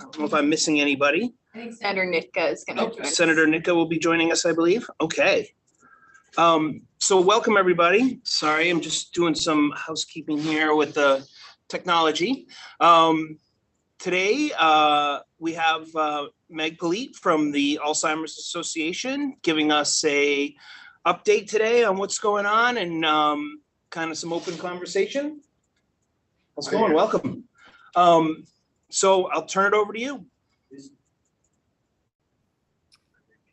don't know if I'm missing anybody. I think Senator Nitka is going to join us. Senator Nitka will be joining us, I believe. Okay. So welcome, everybody. Sorry, I'm just doing some housekeeping here with the technology. Today, we have Meg Polite from the Alzheimer's Association giving us a update today on what's going on and kind of some open conversation. How's it going? Welcome. So I'll turn it over to you.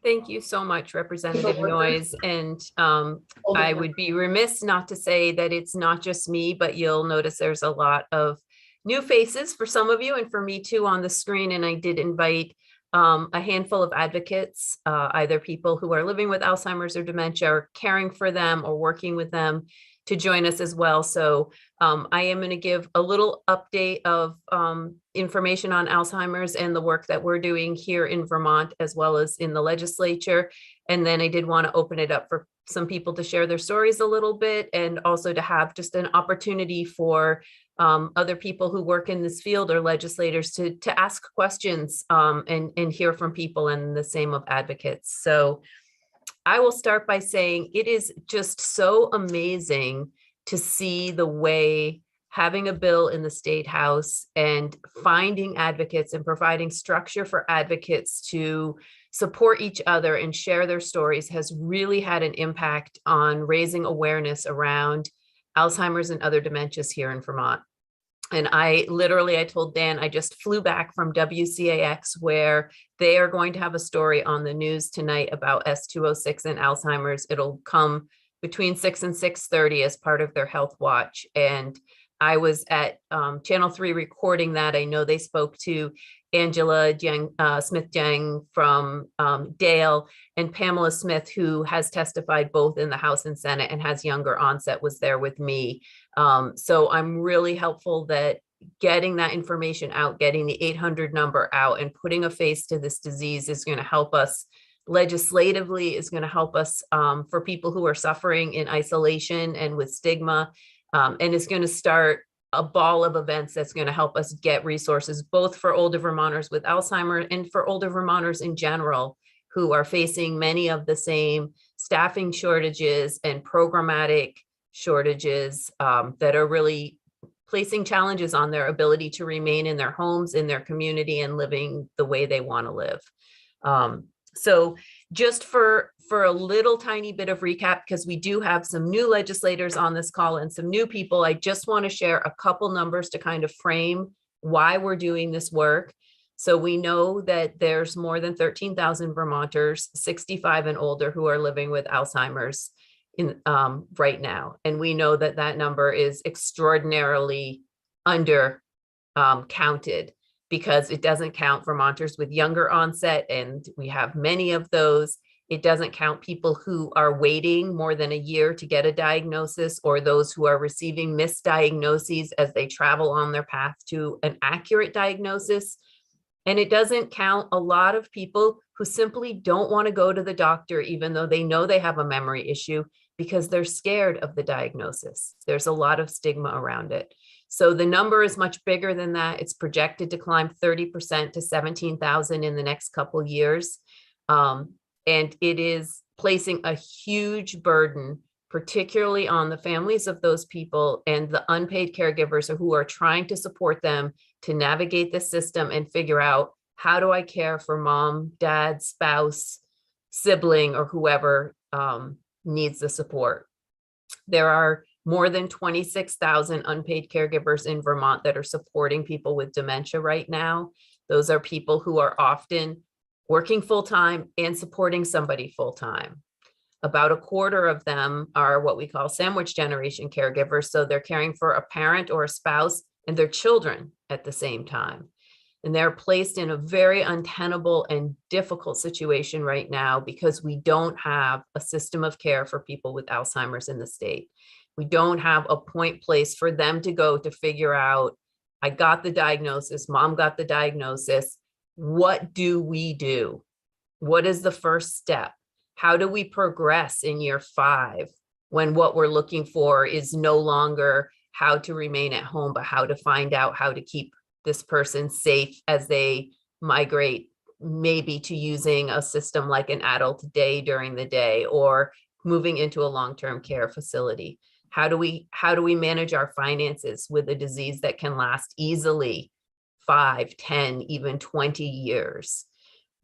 Thank you so much, Representative Noyes. And I would be remiss not to say that it's not just me, but you'll notice there's a lot of new faces for some of you and for me too on the screen. And I did invite a handful of advocates, either people who are living with Alzheimer's or dementia or caring for them or working with them to join us as well. So I am going to give a little update of information on Alzheimer's and the work that we're doing here in Vermont, as well as in the legislature. And then I did want to open it up for some people to share their stories a little bit, and also to have just an opportunity for other people who work in this field or legislators to ask questions and hear from people, and the same of advocates. So I will start by saying it is just so amazing to see the way having a bill in the State House and finding advocates and providing structure for advocates to support each other and share their stories has really had an impact on raising awareness around Alzheimer's and other dementias here in Vermont. And I told Dan, I just flew back from WCAX, where they are going to have a story on the news tonight about S206 and Alzheimer's. It'll come between 6 and 6:30 as part of their Health Watch. And I was at Channel 3 recording that. I know they spoke to Angela Smith-Jang from Dale, and Pamela Smith, who has testified both in the House and Senate and has younger onset, was there with me. So I'm really helpful that getting that information out, getting the 800 number out, and putting a face to this disease is going to help us legislatively, is going to help us for people who are suffering in isolation and with stigma, and it's going to start a ball of events that's going to help us get resources, both for older Vermonters with Alzheimer's and for older Vermonters in general, who are facing many of the same staffing shortages and programmatic shortages that are really placing challenges on their ability to remain in their homes, in their community, and living the way they want to live. So just for a little tiny bit of recap, because we do have some new legislators on this call and some new people, I just want to share a couple numbers to kind of frame why we're doing this work. So we know that there's more than 13,000 Vermonters 65 and older who are living with Alzheimer's in right now. And we know that that number is extraordinarily under counted, because it doesn't count Vermonters with younger onset, and we have many of those. It doesn't count people who are waiting more than a year to get a diagnosis, or those who are receiving misdiagnoses as they travel on their path to an accurate diagnosis. And it doesn't count a lot of people who simply don't want to go to the doctor, even though they know they have a memory issue, because they're scared of the diagnosis. There's a lot of stigma around it. So the number is much bigger than that. It's projected to climb 30% to 17,000 in the next couple years. And it is placing a huge burden, particularly on the families of those people and the unpaid caregivers who are trying to support them to navigate the system and figure out, how do I care for mom, dad, spouse, sibling, or whoever needs the support. There are more than 26,000 unpaid caregivers in Vermont that are supporting people with dementia right now. Those are people who are often working full-time and supporting somebody full-time. About a quarter of them are what we call sandwich generation caregivers. So they're caring for a parent or a spouse and their children at the same time. And they're placed in a very untenable and difficult situation right now, because we don't have a system of care for people with Alzheimer's in the state. We don't have a point place for them to go to figure out, I got the diagnosis, mom got the diagnosis. What do we do? What is the first step? How do we progress in year 5 when what we're looking for is no longer how to remain at home, but how to find out how to keep this person safe as they migrate maybe to using a system like an adult day during the day, or moving into a long-term care facility? How do we manage our finances with a disease that can last easily 5, 10, even 20 years?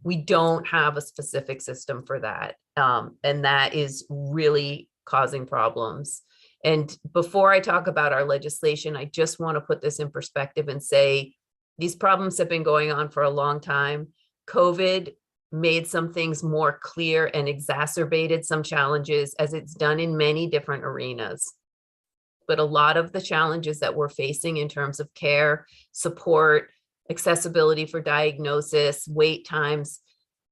We don't have a specific system for that. And that is really causing problems. And before I talk about our legislation, I just want to put this in perspective and say, these problems have been going on for a long time. COVID made some things more clear and exacerbated some challenges, as it's done in many different arenas. But a lot of the challenges that we're facing in terms of care, support, accessibility for diagnosis, wait times,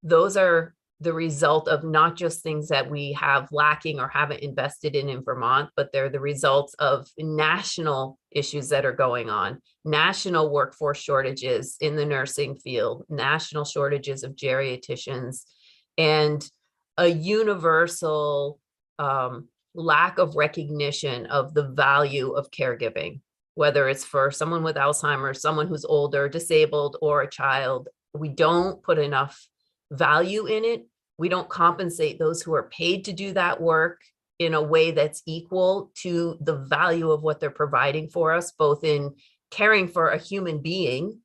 those are the result of not just things that we have lacking or haven't invested in Vermont, but they're the results of national issues that are going on. National workforce shortages in the nursing field, national shortages of geriatricians, and a universal lack of recognition of the value of caregiving, whether it's for someone with Alzheimer's, someone who's older, disabled, or a child. We don't put enough value in it. We don't compensate those who are paid to do that work in a way that's equal to the value of what they're providing for us, both in caring for a human being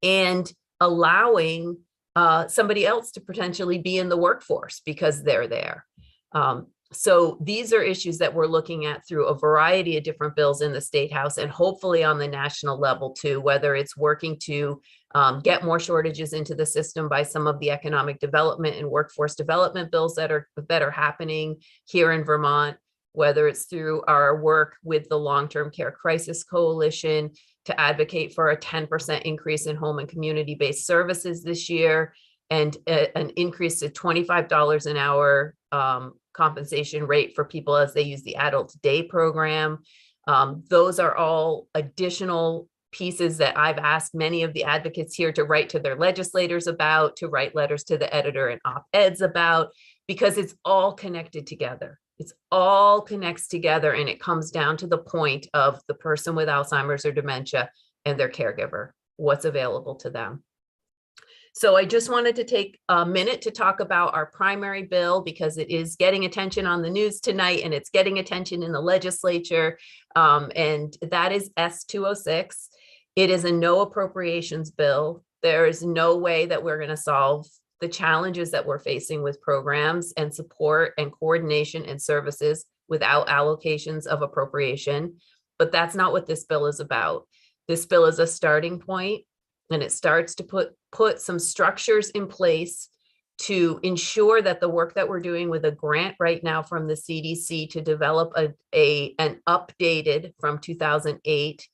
and allowing somebody else to potentially be in the workforce because they're there. So these are issues that we're looking at through a variety of different bills in the State House, and hopefully on the national level too, whether it's working to get more shortages into the system by some of the economic development and workforce development bills that are happening here in Vermont, whether it's through our work with the Long-Term Care Crisis Coalition to advocate for a 10% increase in home and community-based services this year, and an increase to $25 an hour compensation rate for people as they use the adult day program. Those are all additional pieces that I've asked many of the advocates here to write to their legislators about, to write letters to the editor and op-eds about, because it's all connected together. It's all connects together, and it comes down to the point of the person with Alzheimer's or dementia and their caregiver, what's available to them. So I just wanted to take a minute to talk about our primary bill, because it is getting attention on the news tonight and it's getting attention in the legislature. And that is S206. It is a no appropriations bill. There is no way that we're going to solve the challenges that we're facing with programs and support and coordination and services without allocations of appropriation. But that's not what this bill is about. This bill is a starting point, and it starts to put some structures in place to ensure that the work that we're doing with a grant right now from the CDC to develop an updated from 2008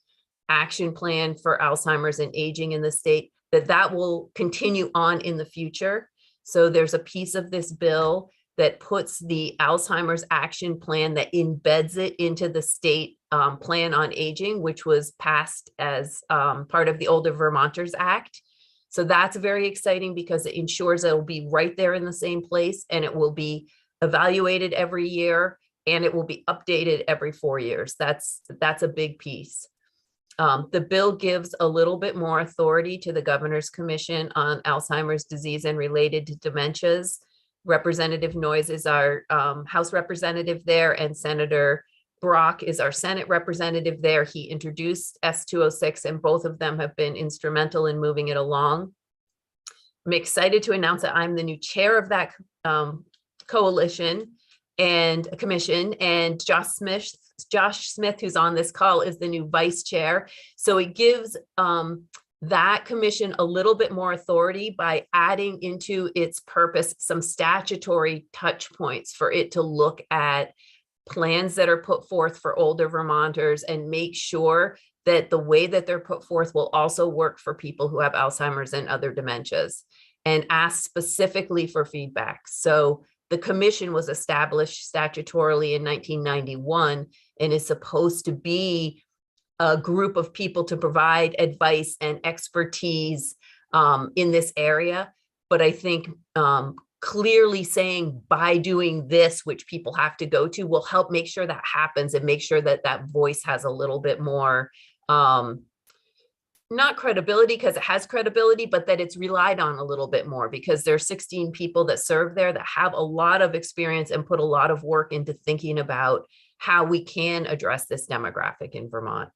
action plan for Alzheimer's and aging in the state, that will continue on in the future. So there's a piece of this bill that puts the Alzheimer's action plan, that embeds it into the state plan on aging, which was passed as part of the Older Vermonters Act. So that's very exciting, because it ensures it'll be right there in the same place, and it will be evaluated every year, and it will be updated every 4 years. That's a big piece. The bill gives a little bit more authority to the Governor's Commission on Alzheimer's disease and related dementias. Representative Noyes is our House representative there, and Senator Brock is our Senate representative there. He introduced S206, and both of them have been instrumental in moving it along. I'm excited to announce that I'm the new chair of that coalition and commission, and Josh Smith, who's on this call, is the new vice chair. So it gives that commission a little bit more authority by adding into its purpose some statutory touch points for it to look at plans that are put forth for older Vermonters and make sure that the way that they're put forth will also work for people who have Alzheimer's and other dementias, and ask specifically for feedback. So the commission was established statutorily in 1991 and is supposed to be a group of people to provide advice and expertise in this area. But I think clearly saying by doing this, which people have to go to, will help make sure that happens, and make sure that that voice has a little bit more, not credibility because it has credibility, but that it's relied on a little bit more because there are 16 people that serve there that have a lot of experience and put a lot of work into thinking about how we can address this demographic in Vermont.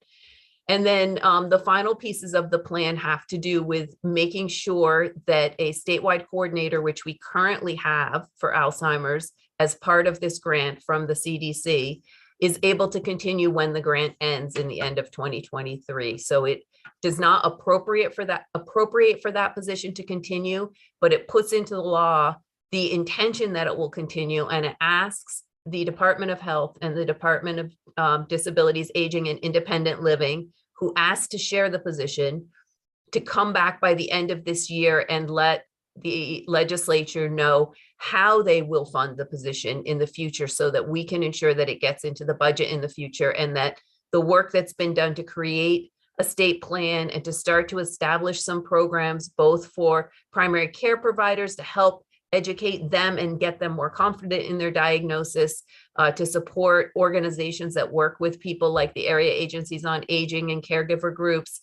And then the final pieces of the plan have to do with making sure that a statewide coordinator, which we currently have for Alzheimer's as part of this grant from the CDC, is able to continue when the grant ends in the end of 2023. So it does not appropriate for that position to continue, but it puts into the law the intention that it will continue, and it asks the Department of Health and the Department of Disabilities, Aging and Independent Living, who asked to share the position, to come back by the end of this year and let the legislature know how they will fund the position in the future so that we can ensure that it gets into the budget in the future, and that the work that's been done to create a state plan and to start to establish some programs, both for primary care providers to help educate them and get them more confident in their diagnosis, to support organizations that work with people like the area agencies on aging and caregiver groups,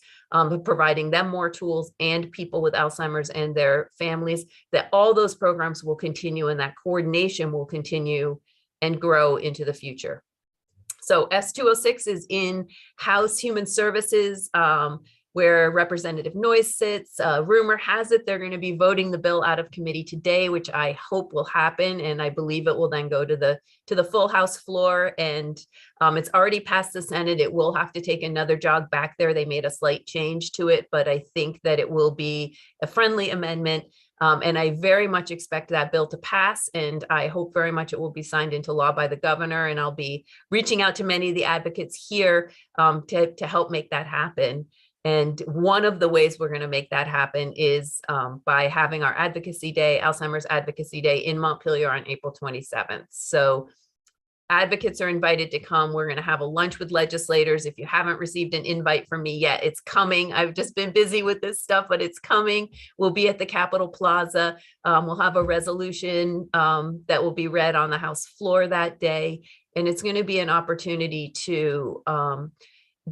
providing them more tools, and people with Alzheimer's and their families, that all those programs will continue and that coordination will continue and grow into the future. So S206 is in House Human Services, where Representative Noyes sits. Rumor has it they're going to be voting the bill out of committee today, which I hope will happen, and I believe it will then go to the full House floor. And it's already passed the Senate. It will have to take another jog back there. They made a slight change to it, but I think that it will be a friendly amendment. And I very much expect that bill to pass, and I hope very much it will be signed into law by the governor. And I'll be reaching out to many of the advocates here to help make that happen. And one of the ways we're going to make that happen is by having our Advocacy Day, Alzheimer's Advocacy Day, in Montpelier on April 27th. So advocates are invited to come. We're going to have a lunch with legislators. If you haven't received an invite from me yet, it's coming. I've just been busy with this stuff, but it's coming. We'll be at the Capitol Plaza. We'll have a resolution that will be read on the House floor that day. And it's going to be an opportunity to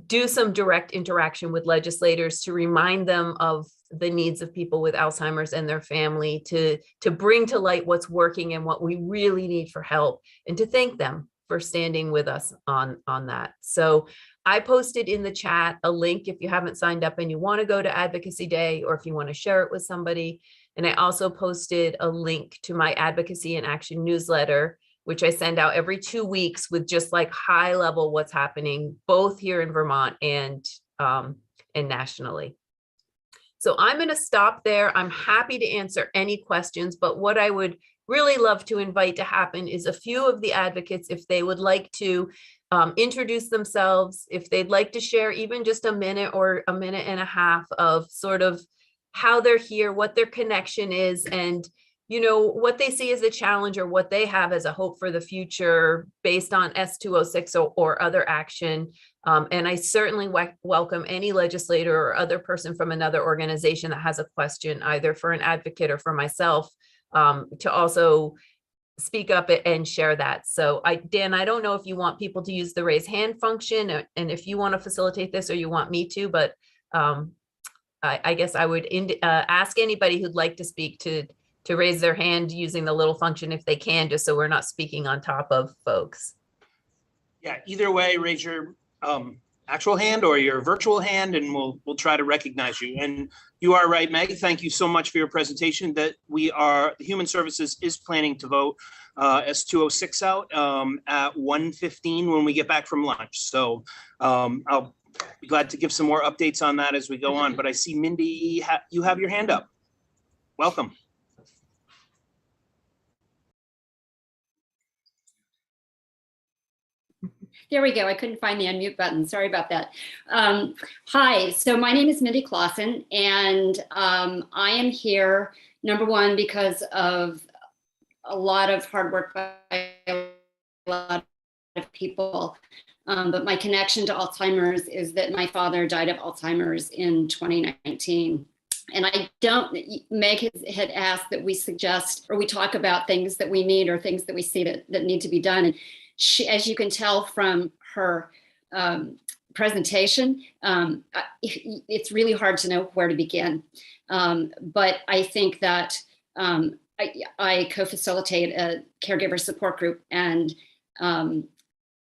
do some direct interaction with legislators, to remind them of the needs of people with Alzheimer's and their family, to bring to light what's working and what we really need for help, and to thank them for standing with us on that. So I posted in the chat a link if you haven't signed up and you want to go to Advocacy Day, or if you want to share it with somebody. And I also posted a link to my Advocacy in Action newsletter, which I send out every 2 weeks with just like high level what's happening both here in Vermont and nationally. So I'm going to stop there. I'm happy to answer any questions, but what I would really love to invite to happen is a few of the advocates, if they would like to introduce themselves, if they'd like to share even just a minute or a minute and a half of sort of how they're here, what their connection is, and what they see as a challenge or what they have as a hope for the future based on S206 or other action. And I certainly welcome any legislator or other person from another organization that has a question, either for an advocate or for myself, to also speak up and share that. So Dan, I don't know if you want people to use the raise hand function, and if you want to facilitate this or you want me to, but I guess I would ask anybody who'd like to speak to raise their hand using the little function if they can, just so we're not speaking on top of folks. Yeah, either way, raise your actual hand or your virtual hand, and we'll try to recognize you. And you are right, Meg. Thank you so much for your presentation. That Human Services is planning to vote S206 out at 1:15 when we get back from lunch. So I'll be glad to give some more updates on that as we go on. But I see Mindy, you have your hand up. Welcome. There we go. I couldn't find the unmute button. Sorry about that. Hi, so my name is Mindy Clausen, and I am here, number one, because of a lot of hard work by a lot of people. But my connection to Alzheimer's is that my father died of Alzheimer's in 2019. And Meg had asked that we suggest, or we talk about things that we need or things that we see that need to be done. And she, as you can tell from her presentation. It's really hard to know where to begin. But I think that I co-facilitate a caregiver support group, and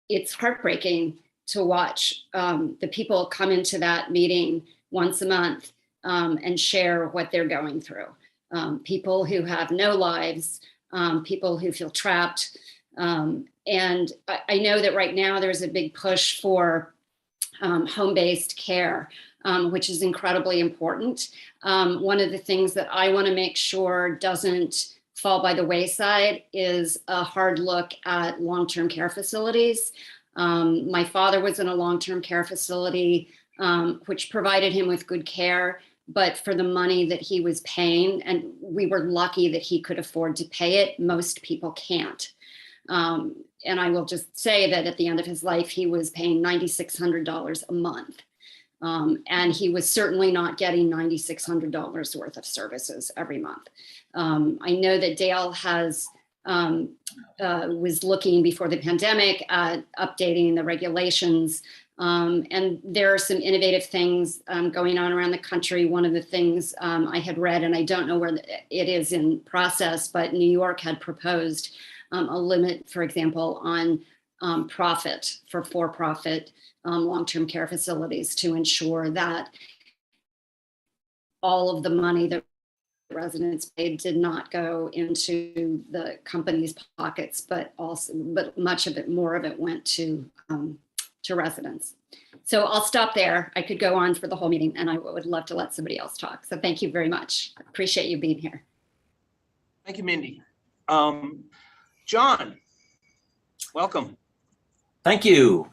it's heartbreaking to watch the people come into that meeting once a month and share what they're going through. People who have no lives, people who feel trapped. And I know that right now there's a big push for home-based care, which is incredibly important. One of the things that I want to make sure doesn't fall by the wayside is a hard look at long-term care facilities. My father was in a long-term care facility, which provided him with good care, but for the money that he was paying, and we were lucky that he could afford to pay it, most people can't. And I will just say that at the end of his life, he was paying $9,600 a month. And he was certainly not getting $9,600 worth of services every month. I know that Dale was looking before the pandemic at updating the regulations. And there are some innovative things going on around the country. One of the things I had read, and I don't know where it is in process, but New York had proposed a limit, for example, on profit for for-profit long-term care facilities to ensure that all of the money that residents paid did not go into the company's pockets, but much of it, more of it, went to residents. So I'll stop there. I could go on for the whole meeting, and I would love to let somebody else talk. So thank you very much. I appreciate you being here. Thank you, Mindy. John, welcome. Thank you.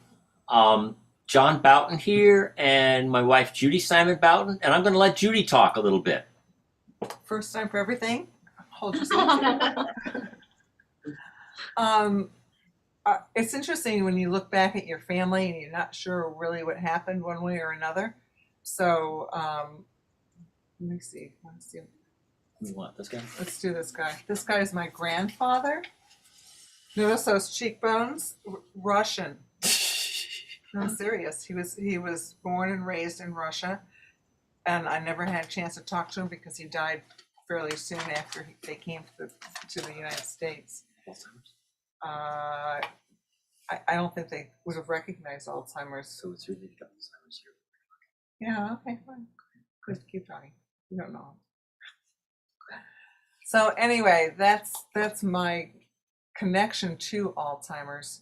John Boughton here, and my wife Judy Simon Boughton, and I'm going to let Judy talk a little bit. First time for everything. Hold yourself. It's interesting when you look back at your family and you're not sure really what happened one way or another. So let me see. You want this guy? Let's do this guy. This guy is my grandfather. Notice those cheekbones? Russian. No, I'm serious. He was born and raised in Russia, and I never had a chance to talk to him because he died fairly soon after they came to the United States. I don't think they would have recognized Alzheimer's. So it's really Alzheimer's here. Yeah, okay, fine. Good, keep talking. You don't know. So anyway, that's my connection to Alzheimer's.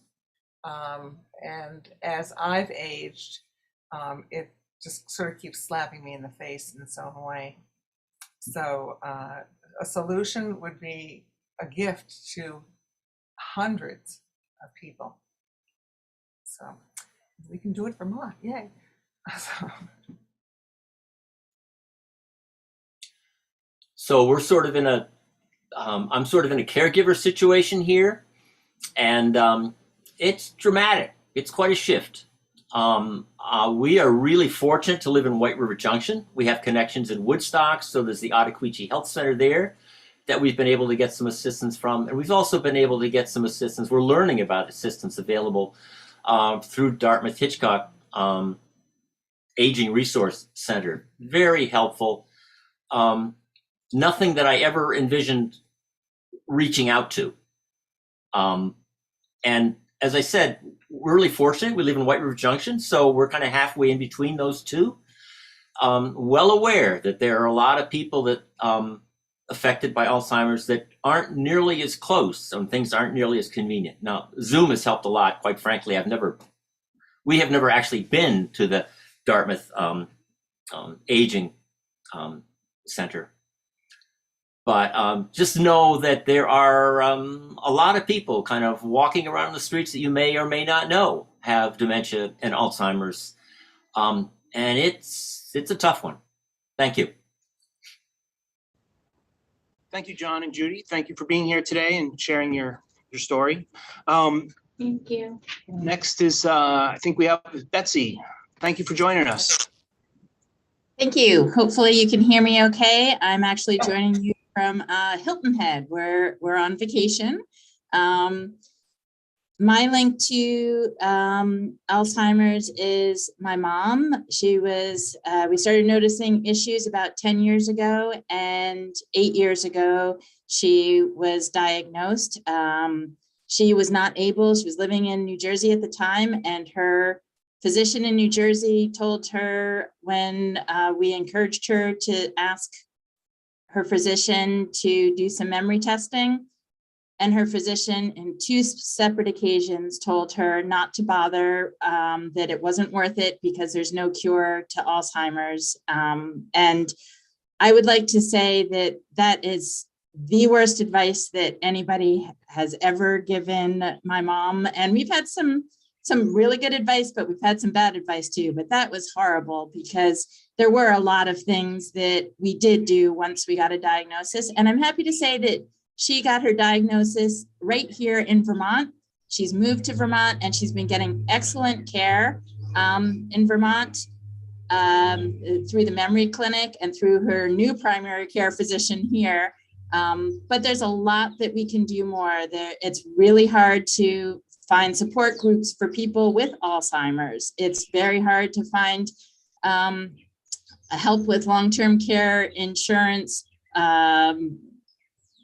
And as I've aged, it just sort of keeps slapping me in the face in its own way. So a solution would be a gift to hundreds of people. So we can do it for Vermont, yay. So we're sort of in a, I'm sort of in a caregiver situation here, and it's dramatic. It's quite a shift. We are really fortunate to live in White River Junction. We have connections in Woodstock, so there's the Ottaquechee Health Center there that we've been able to get some assistance from, and we've also been able to get some assistance. We're learning about assistance available through Dartmouth Hitchcock Aging Resource Center. Very helpful. Nothing that I ever envisioned reaching out to. And as I said, we're really fortunate. We live in White River Junction, so we're kind of halfway in between those two. Well aware that there are a lot of people that affected by Alzheimer's that aren't nearly as close, and things aren't nearly as convenient. Now, Zoom has helped a lot. Quite frankly, we have never actually been to the Dartmouth Aging Center. But just know that there are a lot of people kind of walking around the streets that you may or may not know have dementia and Alzheimer's. And it's a tough one. Thank you. Thank you, John and Judy. Thank you for being here today and sharing your story. Thank you. Next is, I think we have Betsy. Thank you for joining us. Thank you. Hopefully you can hear me okay. I'm actually joining you from Hilton Head, where we're on vacation. my link to Alzheimer's is my mom. She was, we started noticing issues about 10 years ago, and 8 years ago, she was diagnosed. She was not able, she was living in New Jersey at the time, and her physician in New Jersey told her when we encouraged her to ask her physician to do some memory testing, and her physician in 2 separate occasions told her not to bother, that it wasn't worth it because there's no cure to Alzheimer's. And I would like to say that that is the worst advice that anybody has ever given my mom. And we've had some really good advice, but we've had some bad advice too. But that was horrible because there were a lot of things that we did do once we got a diagnosis. And I'm happy to say that she got her diagnosis right here in Vermont. She's moved to Vermont and she's been getting excellent care in Vermont through the memory clinic and through her new primary care physician here. But there's a lot that we can do more. It's really hard to find support groups for people with Alzheimer's. It's very hard to find help with long-term care insurance,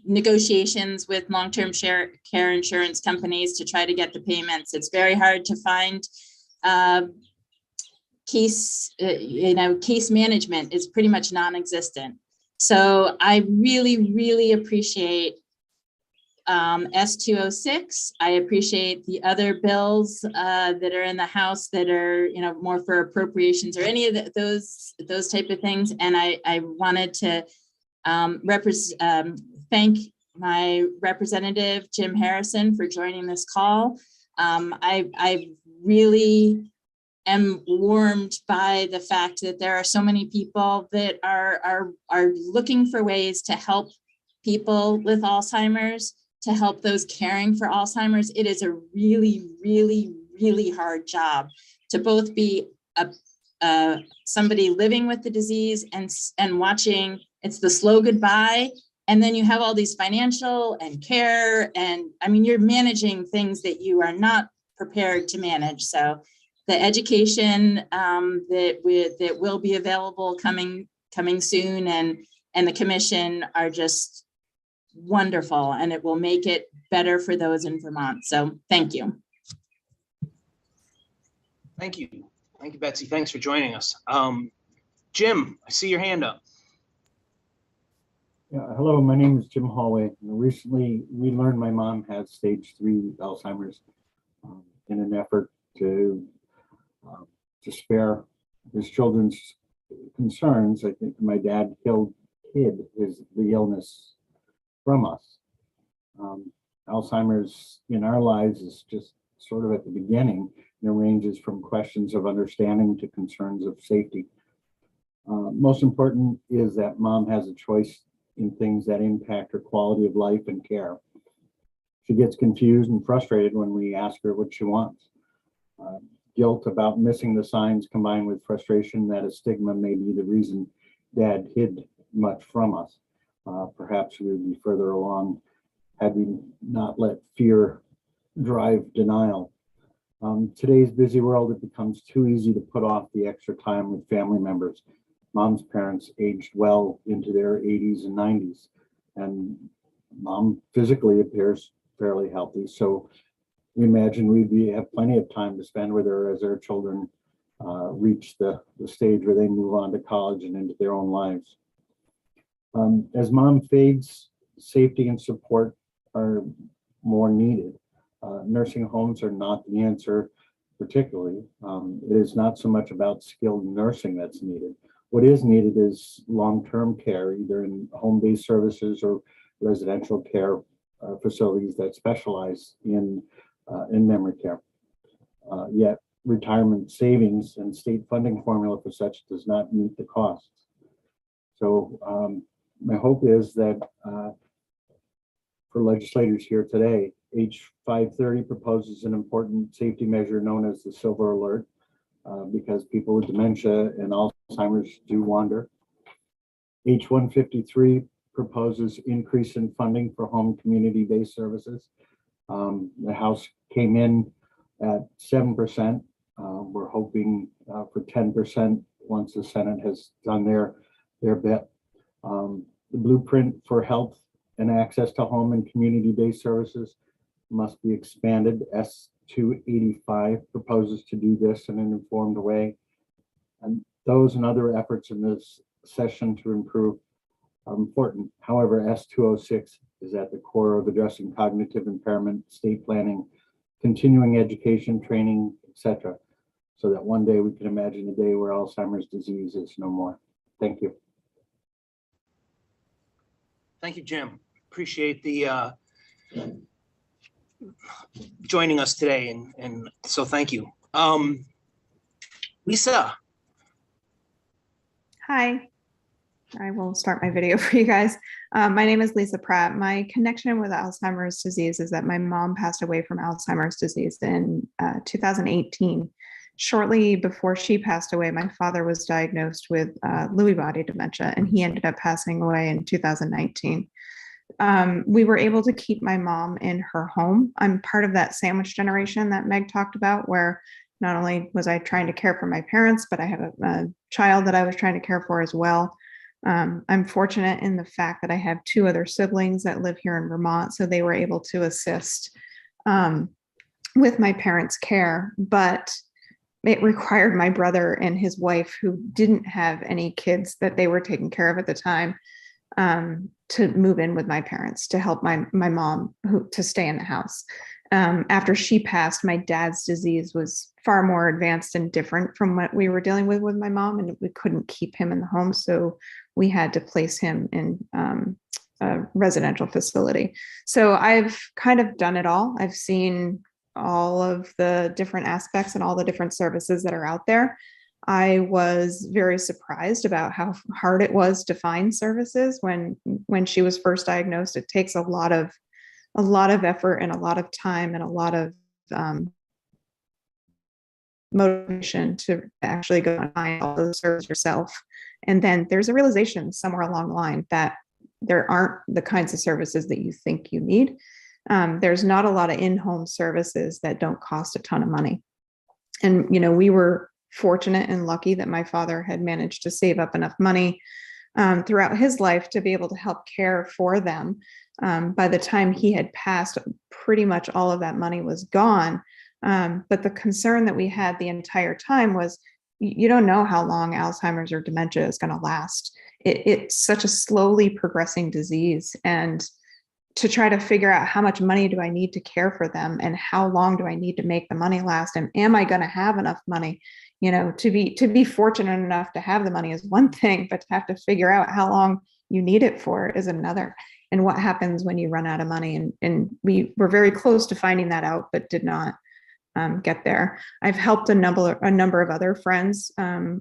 negotiations with long-term care insurance companies to try to get the payments. It's very hard to find case management is pretty much non-existent. So I really, really appreciate S206. I appreciate the other bills that are in the House that are, more for appropriations or any of those type of things. And I wanted to thank my representative, Jim Harrison, for joining this call. I really am warmed by the fact that there are so many people that are looking for ways to help people with Alzheimer's, to help those caring for Alzheimer's. It is a really, really, really hard job to both be somebody living with the disease and watching. It's the slow goodbye. And then you have all these financial and care. And I mean, you're managing things that you are not prepared to manage. So the education that will be available coming soon and the commission are just wonderful, and it will make it better for those in Vermont. So thank you. Thank you. Thank you, Betsy. Thanks for joining us. Jim, I see your hand up. Yeah, hello, my name is Jim Hallway. Recently, we learned my mom had stage 3 Alzheimer's in an effort to spare his children's concerns. I think my dad hid the illness from us. Alzheimer's in our lives is just sort of at the beginning, and it ranges from questions of understanding to concerns of safety. Most important is that mom has a choice in things that impact her quality of life and care. She gets confused and frustrated when we ask her what she wants. Guilt about missing the signs combined with frustration that a stigma may be the reason Dad hid much from us. Perhaps we would be further along had we not let fear drive denial. Today's busy world, it becomes too easy to put off the extra time with family members. Mom's parents aged well into their 80s and 90s, and mom physically appears fairly healthy. So we imagine we'd have plenty of time to spend with her as their children reach the stage where they move on to college and into their own lives. As mom fades, safety and support are more needed. Nursing homes are not the answer particularly. It is not so much about skilled nursing that's needed. What is needed is long-term care, either in home-based services or residential care facilities that specialize in memory care. Yet retirement savings and state funding formula for such does not meet the costs. So my hope is that for legislators here today, H 530 proposes an important safety measure known as the Silver Alert, because people with dementia and Alzheimer's do wander. H 153 proposes increase in funding for home community-based services. The House came in at 7%. We're hoping for 10% once the Senate has done their bit. The blueprint for health and access to home and community-based services must be expanded. S285 proposes to do this in an informed way. And those and other efforts in this session to improve are important. However, S206 is at the core of addressing cognitive impairment, state planning, continuing education, training, etc., so that one day we can imagine a day where Alzheimer's disease is no more. Thank you. Thank you, Jim. Appreciate the joining us today, and so thank you. Lisa. Hi, I will start my video for you guys. My name is Lisa Pratt. My connection with Alzheimer's disease is that my mom passed away from Alzheimer's disease in 2018. Shortly before she passed away, my father was diagnosed with Lewy body dementia, and he ended up passing away in 2019. We were able to keep my mom in her home. I'm part of that sandwich generation that Meg talked about, where not only was I trying to care for my parents, but I have a child that I was trying to care for as well. I'm fortunate in the fact that I have 2 other siblings that live here in Vermont, so they were able to assist with my parents' care, but it required my brother and his wife, who didn't have any kids that they were taking care of at the time, to move in with my parents to help my mom to stay in the house. After she passed, my dad's disease was far more advanced and different from what we were dealing with my mom, and we couldn't keep him in the home, so we had to place him in a residential facility. So I've kind of done it all. I've seen all of the different aspects and all the different services that are out there. I was very surprised about how hard it was to find services when she was first diagnosed. It takes a lot of effort and a lot of time and a lot of motivation to actually go and find all those services yourself. And then there's a realization somewhere along the line that there aren't the kinds of services that you think you need. There's not a lot of in-home services that don't cost a ton of money. And, we were fortunate and lucky that my father had managed to save up enough money throughout his life to be able to help care for them. By the time he had passed, pretty much all of that money was gone. But the concern that we had the entire time was, you don't know how long Alzheimer's or dementia is going to last. It's such a slowly progressing disease. And to try to figure out how much money do I need to care for them and how long do I need to make the money last, and am I going to have enough money? To be fortunate enough to have the money is one thing, but to have to figure out how long you need it for is another. And what happens when you run out of money? And we were very close to finding that out, but did not get there. I've helped a number of other friends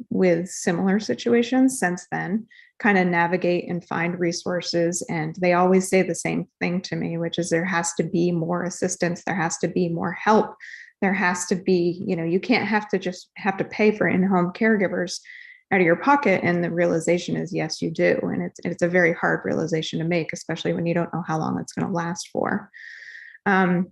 with similar situations since then, kind of navigate and find resources. And they always say the same thing to me, which is there has to be more assistance. There has to be more help. There has to be, you can't have to pay for in-home caregivers out of your pocket. And the realization is, yes, you do. And it's a very hard realization to make, especially when you don't know how long it's going to last for. And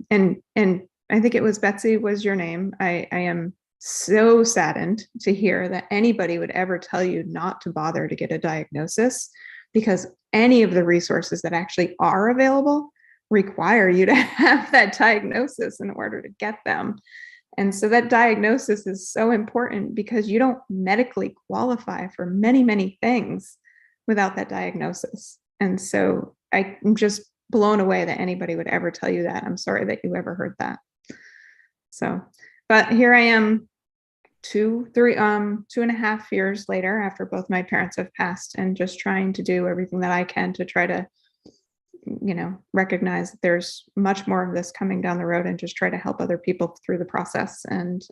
I think it was Betsy was your name. I am so saddened to hear that anybody would ever tell you not to bother to get a diagnosis, because any of the resources that actually are available require you to have that diagnosis in order to get them. And so that diagnosis is so important, because you don't medically qualify for many, many things without that diagnosis. And so I'm just blown away that anybody would ever tell you that. I'm sorry that you ever heard that. So, but here I am 2.5 years later, after both my parents have passed, and just trying to do everything that I can to try to, recognize that there's much more of this coming down the road, and just try to help other people through the process, and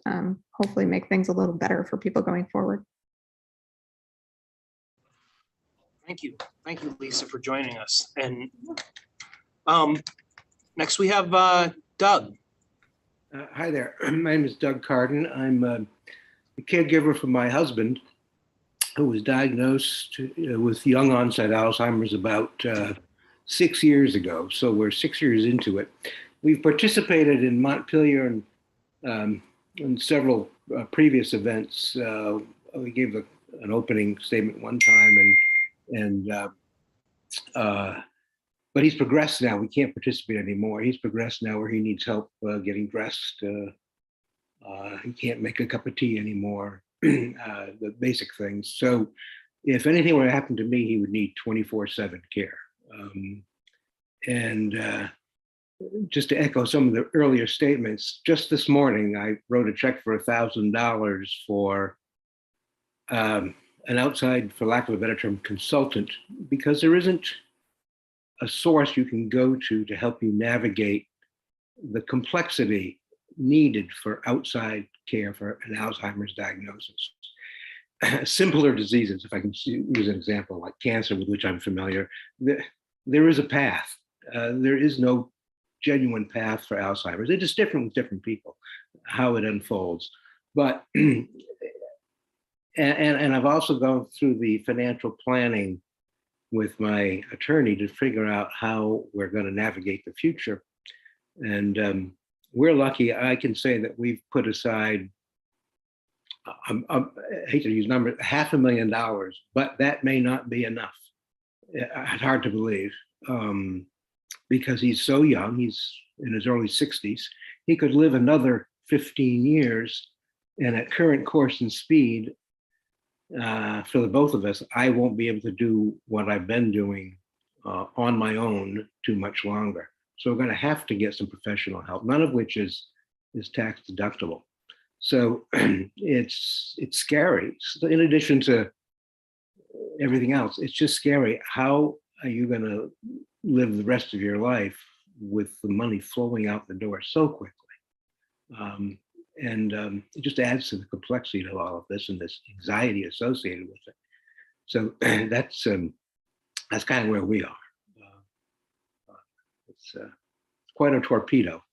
hopefully make things a little better for people going forward. Thank you, Lisa, for joining us. And next we have Doug. Hi there. My name is Doug Carden. I'm a caregiver for my husband, who was diagnosed with young onset Alzheimer's about 6 years ago. So we're 6 years into it. we've participated in Montpelier and in several previous events. We gave an opening statement one time, but he's progressed now. We can't participate anymore. He's progressed now where he needs help getting dressed. He can't make a cup of tea anymore, the basic things. So if anything were to happen to me, he would need 24/7 care. And just to echo some of the earlier statements, just this morning, I wrote a check for $1,000 for an outside, for lack of a better term, consultant, because there isn't a source you can go to help you navigate the complexity needed for outside care for an Alzheimer's diagnosis. Simpler diseases, if I can use an example, like cancer, with which I'm familiar, there is a path. There is no genuine path for Alzheimer's. It is different with different people, how it unfolds. But, and I've also gone through the financial planning with my attorney to figure out how we're going to navigate the future. And we're lucky. I can say that we've put aside, I hate to use numbers, $500,000, but that may not be enough. It's hard to believe because he's so young. He's in his early 60s. He could live another 15 years, and at current course and speed, for the both of us, I won't be able to do what I've been doing on my own too much longer. So we're going to have to get some professional help, none of which is tax deductible. So it's scary. So in addition to everything else, it's just scary. How are you going to live the rest of your life with the money flowing out the door so quickly? And it just adds to the complexity to all of this and this anxiety associated with it. So that's kind of where we are. It's quite a torpedo.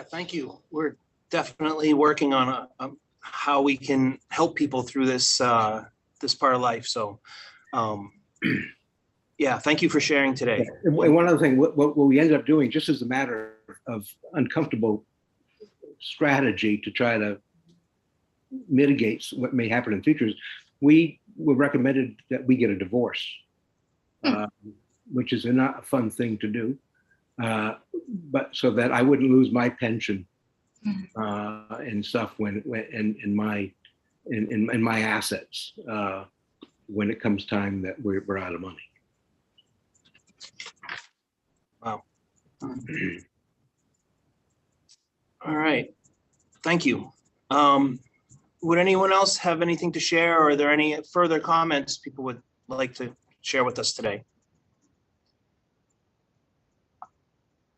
Thank you. We're definitely working on how we can help people through this this part of life. So, yeah, thank you for sharing today. And one other thing, what we ended up doing, just as a matter of uncomfortable strategy to try to mitigate what may happen in the future, is we were recommended that we get a divorce, which is not a fun thing to do, but so that I wouldn't lose my pension and stuff in my assets when it comes time that we're out of money. Wow. All right. Thank you. Would anyone else have anything to share, or are there any further comments people would like to share with us today?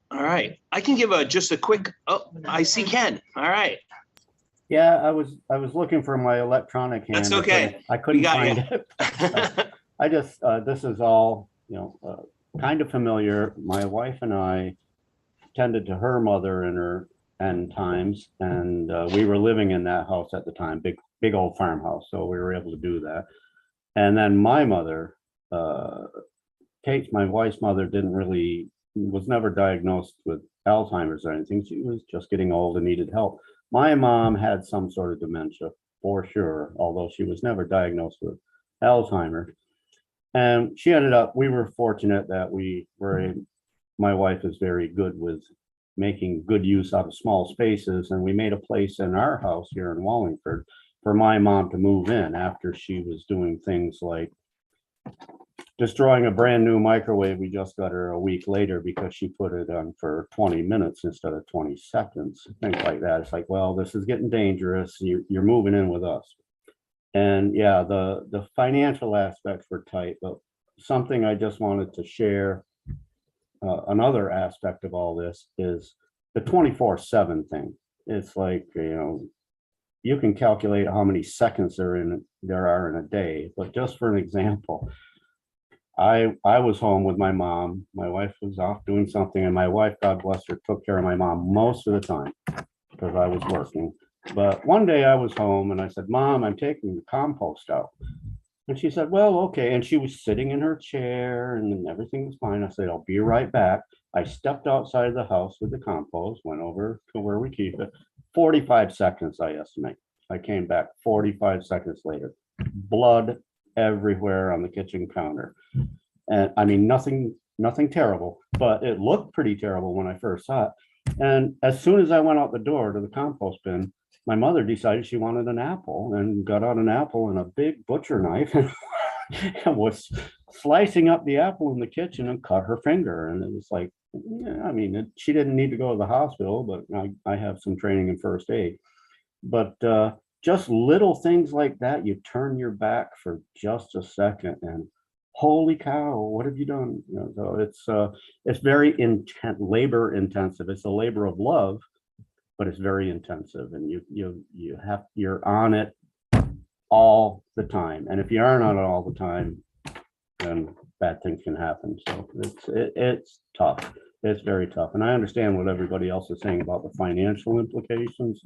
All right. I can give just a quick, oh, I see Ken. All right. Yeah, I was looking for my electronic hand. That's okay. I couldn't got find it. I just, this is all, kind of familiar. My wife and I tended to her mother in her end times, and we were living in that house at the time, big old farmhouse, so we were able to do that. And then my mother, Kate, my wife's mother, was never diagnosed with Alzheimer's or anything. She was just getting old and needed help. My mom had some sort of dementia for sure, although she was never diagnosed with Alzheimer's. And she ended up, we were fortunate that my wife is very good with making good use out of small spaces. And we made a place in our house here in Wallingford for my mom to move in after she was doing things like destroying a brand new microwave. We just got her a week later because she put it on for 20 minutes instead of 20 seconds, things like that. It's like, well, this is getting dangerous. You're moving in with us. And yeah, the financial aspects were tight, but something I just wanted to share, another aspect of all this is the 24/7 thing. It's like, you can calculate how many seconds there are in a day, but just for an example, I was home with my mom. My wife was off doing something, and my wife, God bless her, took care of my mom most of the time because I was working. But one day I was home and I said, Mom, I'm taking the compost out. And she said, well, okay. And she was sitting in her chair and then everything was fine. I said, I'll be right back. I stepped outside the house with the compost, went over to where we keep it. 45 seconds, I estimate. I came back 45 seconds later. Blood everywhere on the kitchen counter. And I mean, nothing terrible, but it looked pretty terrible when I first saw it. And as soon as I went out the door to the compost bin, my mother decided she wanted an apple and got out an apple and a big butcher knife and was slicing up the apple in the kitchen and cut her finger. And it was like, yeah, I mean, she didn't need to go to the hospital, but I have some training in first aid. But just little things like that, you turn your back for just a second and holy cow, what have you done? You know, so it's very intense, labor intensive. It's a labor of love, but it's very intensive, and you're on it all the time. And if you aren't on it all the time, then bad things can happen. So it's tough. It's very tough. And I understand what everybody else is saying about the financial implications.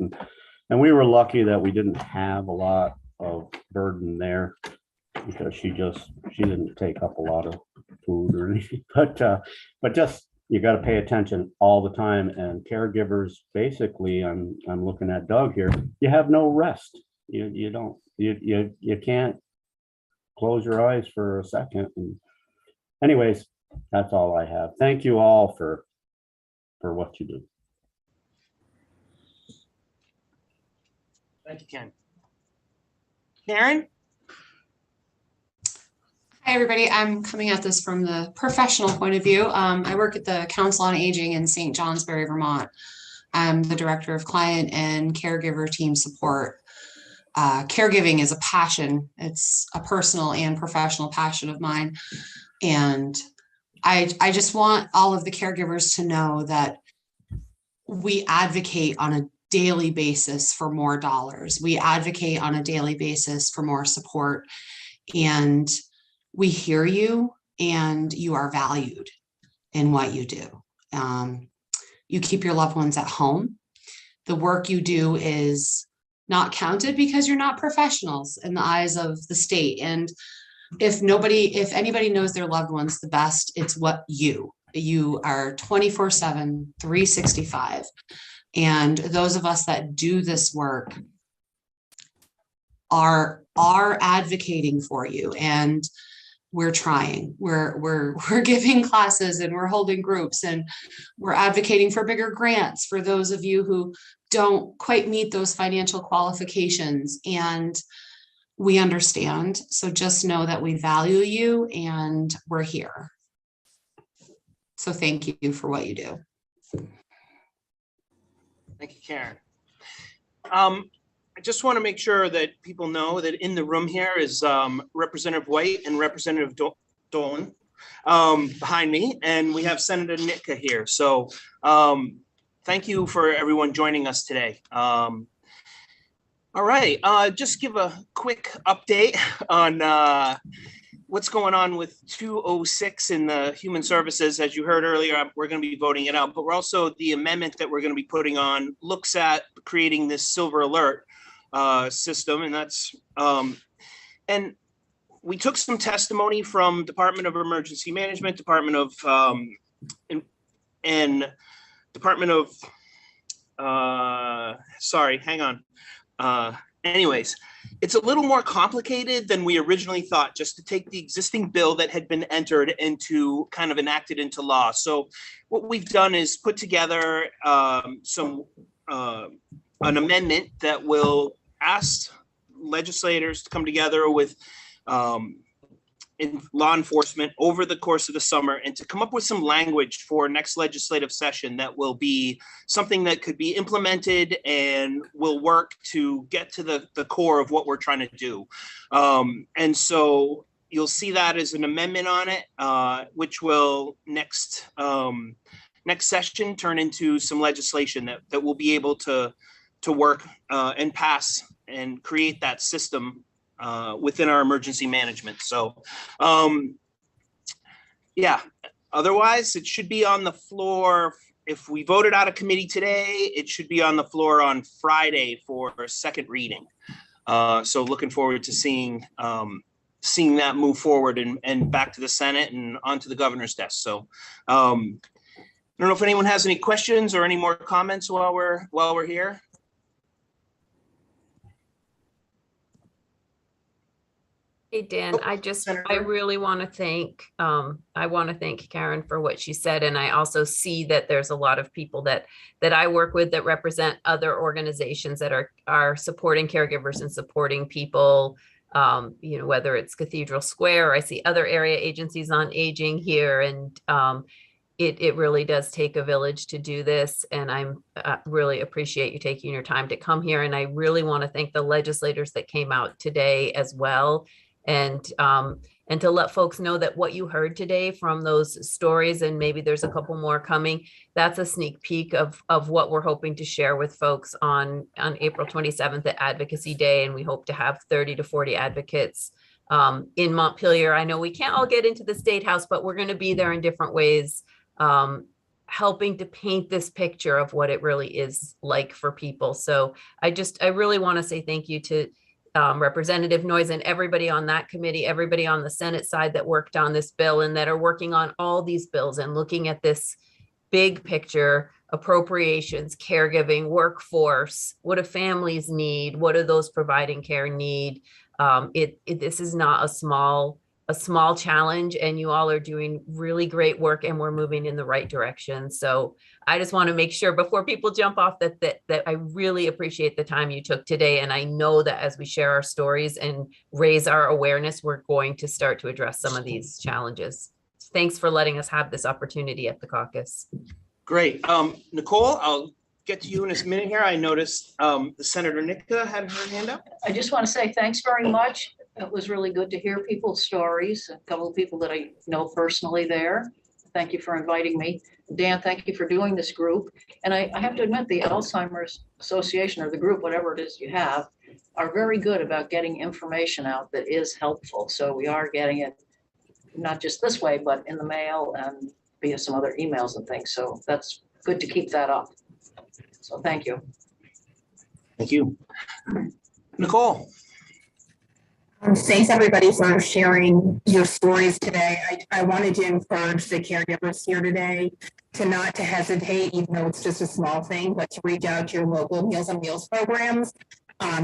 And we were lucky that we didn't have a lot of burden there, because she didn't take up a lot of food or anything, but just, you got to pay attention all the time. And caregivers, basically, I'm looking at Doug here, you have no rest. You can't close your eyes for a second. And anyways, that's all I have. Thank you all for what you do. Thank you, Ken. Karen? Hi, everybody. I'm coming at this from the professional point of view. I work at the Council on Aging in St. Johnsbury, Vermont. I'm the director of client and caregiver team support. Caregiving is a passion. It's a personal and professional passion of mine. And I just want all of the caregivers to know that we advocate on a daily basis for more dollars. We advocate on a daily basis for more support. And we hear you, and you are valued in what you do. You keep your loved ones at home. The work you do is not counted because you're not professionals in the eyes of the state. And if anybody knows their loved ones the best, it's what you are 24/7, 365. And those of us that do this work are advocating for you. And we're trying, we're giving classes, and we're holding groups, and we're advocating for bigger grants for those of you who don't quite meet those financial qualifications. And we understand. So just know that we value you and we're here. So thank you for what you do. Thank you, Karen. I just want to make sure that people know that in the room here is Representative White and Representative Dolan behind me, and we have Senator Nitka here. So thank you for everyone joining us today. All right, just give a quick update on what's going on with 206 in the Human Services. As you heard earlier, we're going to be voting it out, but we're also, the amendment that we're going to be putting on looks at creating this silver alert system. And that's, and we took some testimony from Department of Emergency Management, Department of, and Department of, sorry, hang on. Anyways, it's a little more complicated than we originally thought, just to take the existing bill that had been entered into kind of enacted into law. So what we've done is put together an amendment that will ask legislators to come together with in law enforcement over the course of the summer and to come up with some language for next legislative session that will be something that could be implemented and will work to get to the core of what we're trying to do. And so you'll see that as an amendment on it, which will next session turn into some legislation that will be able to work and pass and create that system within our emergency management. So, yeah, otherwise it should be on the floor. If we voted out of committee today, it should be on the floor on Friday for a second reading. So looking forward to seeing seeing that move forward and back to the Senate and onto the governor's desk. So I don't know if anyone has any questions or any more comments while we're here. Hey, Dan, I really want to thank, Karen for what she said. And I also see that there's a lot of people that I work with that represent other organizations that are supporting caregivers and supporting people, whether it's Cathedral Square, or I see other area agencies on aging here. And it really does take a village to do this. And I'm really appreciate you taking your time to come here. And I really want to thank the legislators that came out today as well. And to let folks know that what you heard today from those stories, and maybe there's a couple more coming, that's a sneak peek of what we're hoping to share with folks on April 27th at Advocacy Day. And we hope to have 30 to 40 advocates in Montpelier. I know we can't all get into the State House, but we're going to be there in different ways, helping to paint this picture of what it really is like for people. So I really want to say thank you to Representative Noyes and everybody on that committee, everybody on the Senate side that worked on this bill and that are working on all these bills and looking at this big picture: appropriations, caregiving, workforce. What do families need? What do those providing care need? This is not a small challenge, and you all are doing really great work, and we're moving in the right direction. So I just want to make sure before people jump off that I really appreciate the time you took today. And I know that as we share our stories and raise our awareness, we're going to start to address some of these challenges. Thanks for letting us have this opportunity at the caucus. Great. Nicole, I'll get to you in a minute here. I noticed the Senator Nika had her hand up. I just want to say thanks very much. It was really good to hear people's stories, a couple of people that I know personally there. Thank you for inviting me. Dan, thank you for doing this group. And I have to admit, the Alzheimer's Association, or the group, whatever it is you have, are very good about getting information out that is helpful. So we are getting it not just this way, but in the mail and via some other emails and things. So that's good to keep that up. So thank you. Thank you. Nicole. Thanks everybody for sharing your stories today. I wanted to encourage the caregivers here today to not to hesitate, even though it's just a small thing, but to reach out to your local Meals on Wheels programs.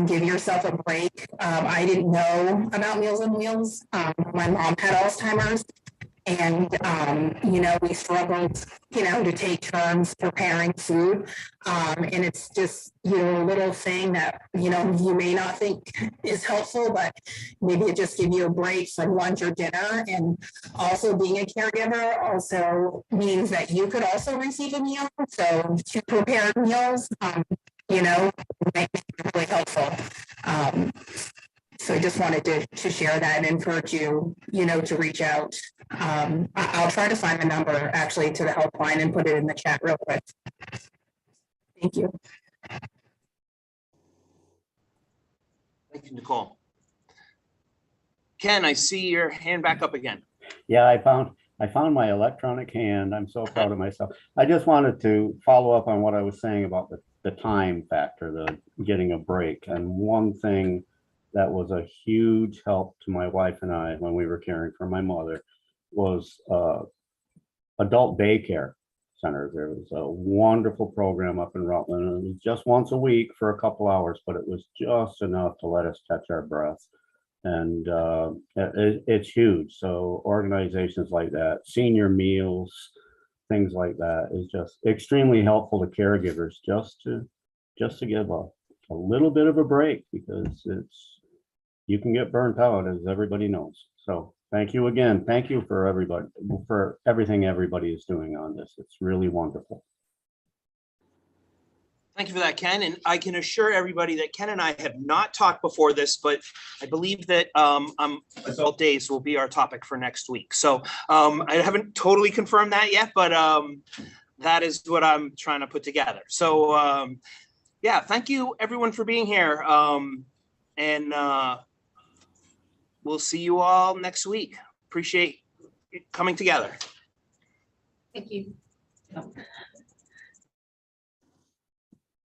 Give yourself a break. I didn't know about Meals on Wheels. My mom had Alzheimer's, and we struggled, to take turns preparing food. And it's just, a little thing that, you may not think is helpful, but maybe it just give you a break from lunch or dinner. And also being a caregiver also means that you could also receive a meal. So to prepare meals, might be really helpful. So I just wanted to share that and encourage you, to reach out. I'll try to find the number actually to the helpline and put it in the chat real quick. Thank you. Thank you, Nicole. Ken, I see your hand back up again. Yeah, I found my electronic hand. I'm so proud of myself. I just wanted to follow up on what I was saying about the time factor, the getting a break. And one thing that was a huge help to my wife and I when we were caring for my mother was adult daycare centers. There was a wonderful program up in Rutland, and it was just once a week for a couple hours, but it was just enough to let us catch our breath. And it's huge. So organizations like that, senior meals, things like that is just extremely helpful to caregivers just to give a little bit of a break, because you can get burnt out, as everybody knows. So thank you again. Thank you for everybody, for everything everybody is doing on this. It's really wonderful. Thank you for that, Ken. And I can assure everybody that Ken and I have not talked before this, but I believe that adult days will be our topic for next week. So I haven't totally confirmed that yet, but that is what I'm trying to put together. So yeah, thank you everyone for being here. And we'll see you all next week. Appreciate it coming together. Thank you.